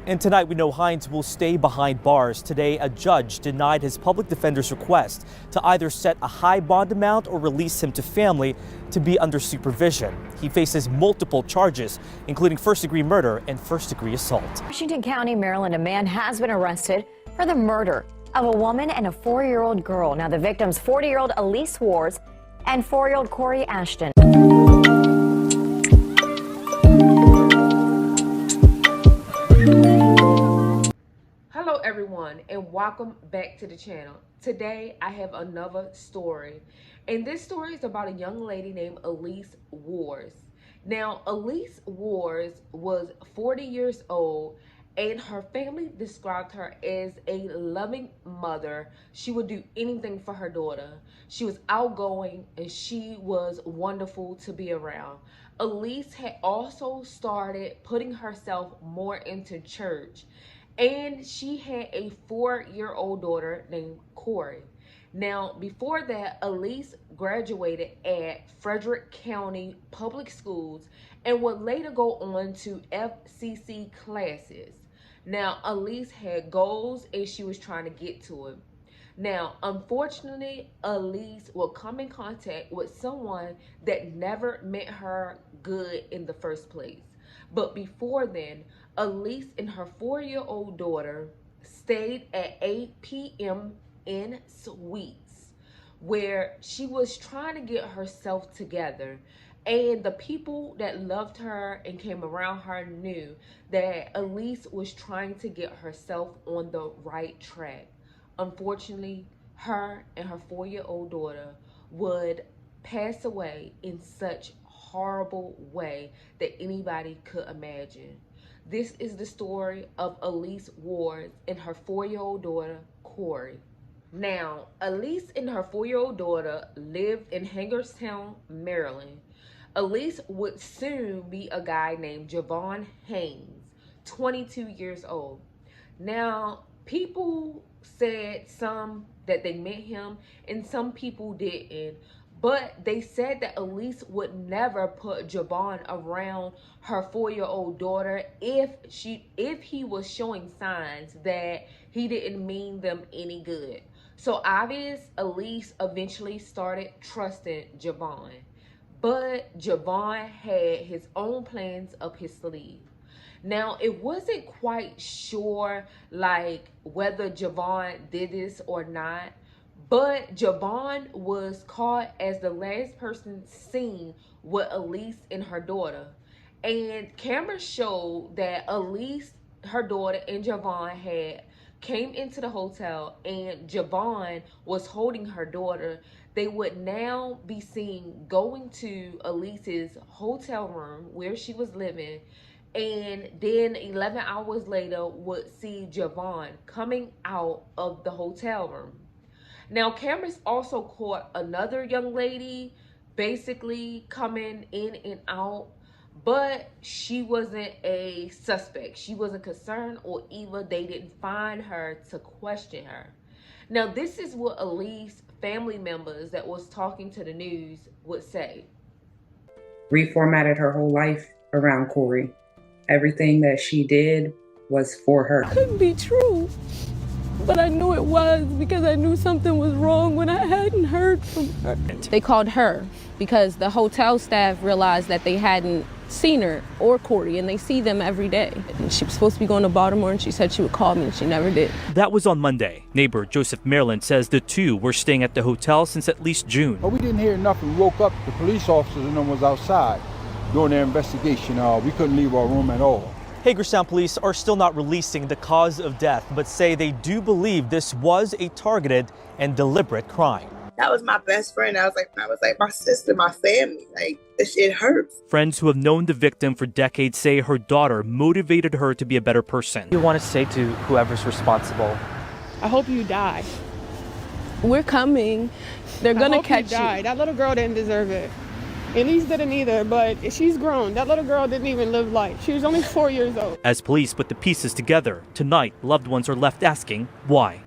And tonight we know Hines will stay behind bars. Today, a judge denied his public defender's request to either set a high bond amount or release him to family to be under supervision. He faces multiple charges, including first-degree murder and first-degree assault. Washington County, Maryland, a man has been arrested for the murder of a woman and a 4-year-old girl. Now, the victims, 40-year-old Elise Wars and 4-year-old Corey Ashton. Hello everyone, and welcome back to the channel. Today I have another story, and this story is about a young lady named Elise Wars. Now, Elise Wars was 40 years old, and her family described her as a loving mother. She would do anything for her daughter. She was outgoing and she was wonderful to be around. Elise had also started putting herself more into church, and she had a 4-year-old daughter named Corey. Now, before that, Elise graduated at Frederick County Public Schools and would later go on to FCC classes. Now, Elise had goals and she was trying to get to it. Now, unfortunately, Elise will come in contact with someone that never meant her good in the first place. But before then, Elise and her 4-year-old daughter stayed at 8 p.m. in Suites, where she was trying to get herself together. And the people that loved her and came around her knew that Elise was trying to get herself on the right track. Unfortunately, her and her 4-year-old daughter would pass away in such horrible way that anybody could imagine. This is the story of Elise Ward and her 4-year-old daughter, Corey. Now, Elise and her 4-year-old daughter lived in Hagerstown, Maryland. Elise would soon be a guy named Javon Haynes, 22 years old. Now, people said some that they met him and some people didn't. But they said that Elise would never put Javon around her 4-year-old daughter if he was showing signs that he didn't mean them any good. So obvious, Elise eventually started trusting Javon. But Javon had his own plans up his sleeve. Now, it wasn't quite sure like whether Javon did this or not. But Javon was caught as the last person seen with Elise and her daughter. And cameras showed that Elise, her daughter, and Javon came into the hotel, and Javon was holding her daughter. They would now be seen going to Elise's hotel room where she was living, and then 11 hours later would see Javon coming out of the hotel room. Now, cameras also caught another young lady basically coming in and out, but she wasn't a suspect. She wasn't concerned, or even they didn't find her to question her. Now, this is what Elise family members that was talking to the news would say. Reformatted her whole life around Corey. Everything that she did was for her. Couldn't be true. But I knew it was because I knew something was wrong when I hadn't heard from her. They called her because the hotel staff realized that they hadn't seen her or Corey, and they see them every day. And she was supposed to be going to Baltimore, and she said she would call me, and she never did. That was on Monday. Neighbor Joseph Maryland says the two were staying at the hotel since at least June. But we didn't hear nothing. We woke up, the police officers and them was outside doing their investigation. We couldn't leave our room at all. Hagerstown police are still not releasing the cause of death, but say they do believe this was a targeted and deliberate crime. That was my best friend. I was like my sister, my family. Like, this shit hurts. Friends who have known the victim for decades say her daughter motivated her to be a better person. You want to say to whoever's responsible, I hope you die. We're coming. They're gonna catch you. That little girl didn't deserve it. Elise didn't either, but she's grown. That little girl didn't even live life. She was only 4 years old. As police put the pieces together, tonight, loved ones are left asking why.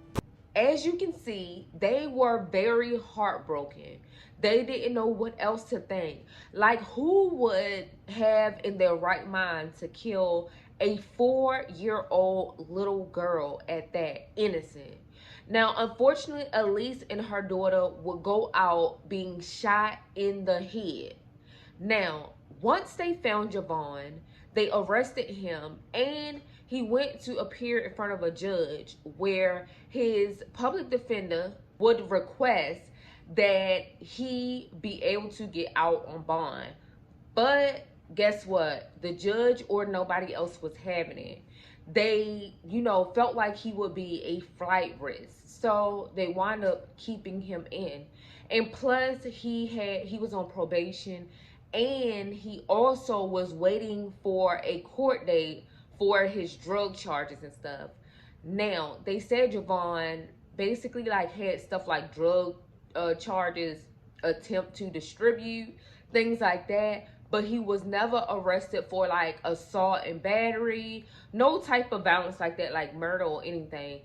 As you can see, they were very heartbroken. They didn't know what else to think. Like, who would have in their right mind to kill a 4-year-old little girl at that, innocent. Now, unfortunately, Elise and her daughter would go out being shot in the head. Now, once they found Javon, they arrested him and he went to appear in front of a judge where his public defender would request that he be able to get out on bond. But guess what? The judge or nobody else was having it. They, felt like he would be a flight risk. So they wound up keeping him in. And plus he was on probation, and he also was waiting for a court date for his drug charges and stuff. Now, they said Javon basically had stuff like drug charges, attempt to distribute, things like that, but he was never arrested for assault and battery, no type of violence like that, like murder or anything.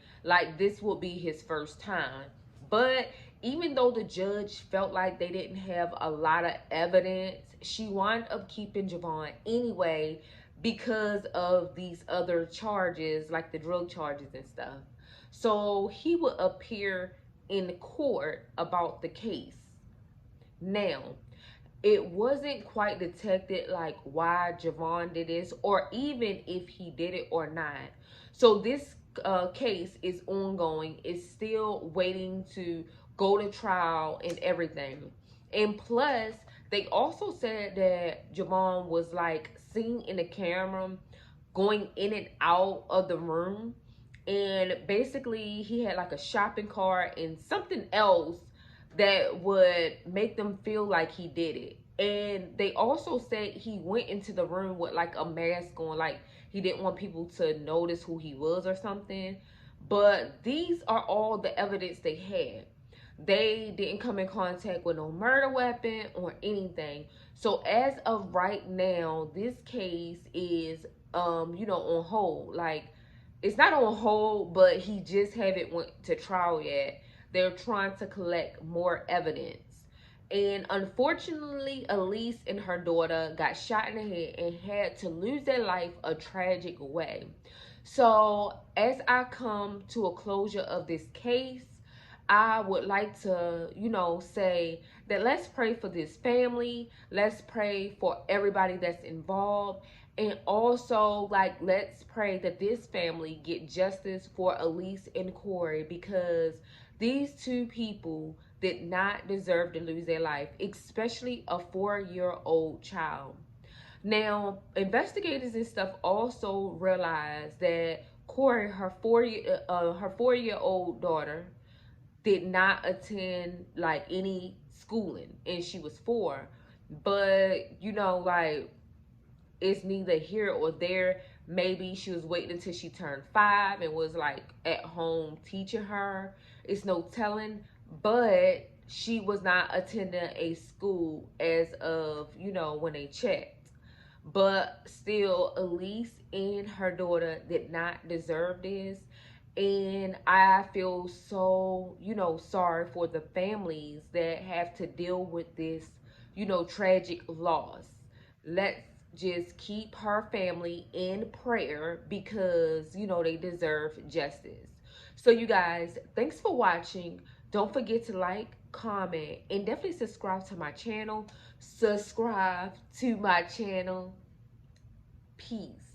This would be his first time. But even though the judge felt like they didn't have a lot of evidence, she wound up keeping Javon anyway because of these other charges, like the drug charges and stuff. So he would appear in court about the case. Now, it wasn't quite detected why Javon did this, or even if he did it or not. So this case is ongoing. It's still waiting to go to trial and everything. And plus, they also said that Javon was seen in the camera going in and out of the room, and basically he had a shopping cart and something else that would make them feel like he did it. And they also said he went into the room with a mask on, he didn't want people to notice who he was or something. But these are all the evidence they had. They didn't come in contact with no murder weapon or anything. So as of right now, this case is on hold. It's not on hold, but he just haven't went to trial yet. They're trying to collect more evidence. And unfortunately, Elise and her daughter got shot in the head and had to lose their life a tragic way. So as I come to a closure of this case, I would like to, say that let's pray for this family. Let's pray for everybody that's involved. And also, let's pray that this family get justice for Elise and Corey, because these two people did not deserve to lose their life, especially a 4-year-old child. Now, investigators and stuff also realized that Corey, her 4-year-old daughter, did not attend any schooling, and she was 4. But it's neither here or there. Maybe she was waiting until she turned 5 and was at home teaching her. It's no telling. But she was not attending a school as of when they checked. But still, Elise and her daughter did not deserve this. And I feel so, sorry for the families that have to deal with this, tragic loss. Let's just keep her family in prayer, because, they deserve justice. So you guys, thanks for watching. Don't forget to like, comment, and definitely subscribe to my channel. Peace.